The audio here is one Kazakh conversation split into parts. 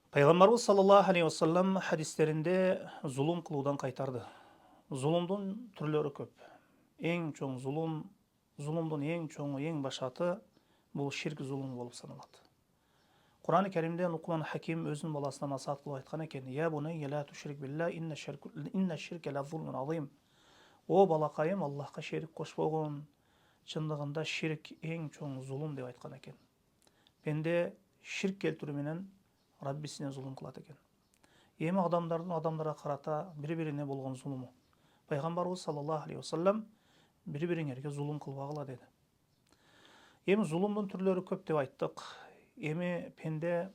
Пайғамбарымыз саллаллаху алейхи уассалам хадистерінде зұлым қылудан қайтарды. Зұлымдың түрлері көп. Ең чоң зұлымдың ең чоңы, ең башаты бұл ширк зұлым болып саналады. Құран-ы Кәримде Лұқман Хаким өзінің баласына насихат қылып айтқан екен: "Я bunayya la tushrik billah inna ширка ла зулмун азим." О балақайым, Аллахқа шерік қошпағын, шындығында ширк ең чоң зұлым деп айтқан екен. Пенде ширк келтіруменен Раббисіне зұлым қылады екен. Емі адамдардың адамдарға қарата бір-біріне болған зұлымы. Пайғамбарымыз саллаллаху алейхи уассалам бір-біріңерге зұлым қылбағыла деді. Емі зұлымдың түрлері көп деп айттық. Емі пенде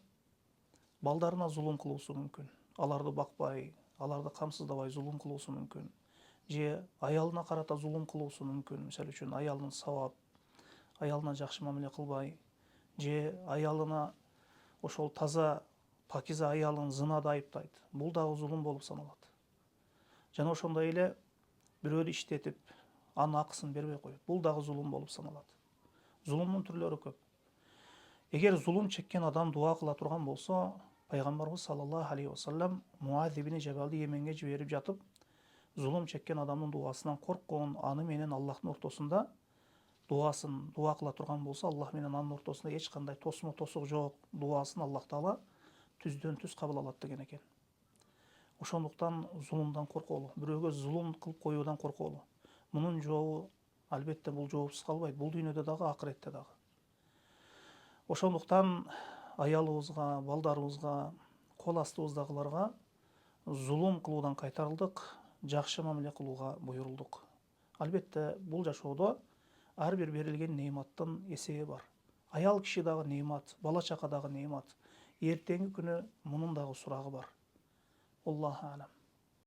балдарына зұлым қылусы мүмкін. Аларды бақпай, аларды қамсыздабай зұлым қылусы мүмкін. Же аялына қарата зұлым қылусы мүмкін. Мысалы үшін аялының сауап, аялына жақсы мамиле қылбай, же аялына ошол таза пакиза аялын зынада айыптайды. Бұл дағы зұлым болып саналады. Жана ошондой эле бирөөдү иштетип, анын акысын бербей коет. Бұл дағы зұлым болып саналады. Зұлымдын түрлөрү көп. Эгер зұлым чеккен адам дуа кыла турган болсо, пайгамбарыбыз саллаллаху алейхи вассалам Муаз ибн Жабалды Йеменге жиберип жатып, зұлым чеккен адамдын дуасынан корккон, аны менен Аллахтын ортосунда дуа кыла турган болсо, Аллах менен анын ортосунда эч кандай тосмо тосук жок, дуасын Аллах Таала түздөн түз кабыл алат деген экен. Ошондуктан зулумдан корколу, бирөөгө зулум кылып коюудан корколу. Мунун жообу албетте бул жоопсуз калбайт, бул дүйнөдө дагы, акыретте дагы. Ошондуктан аялыбызга, балдарыбызга, кол астыбыздагыларга зулум кылуудан кайтарылдык, жакшы мамиле кылууга буйрулдук. Албетте бул жашоодо ар бир берилген неиматтын эсеби бар. Аял киши дагы неимат, бала чака дагы неимат. Эртеңки күнү мунун дагы сурагы бар. Аллаху алам.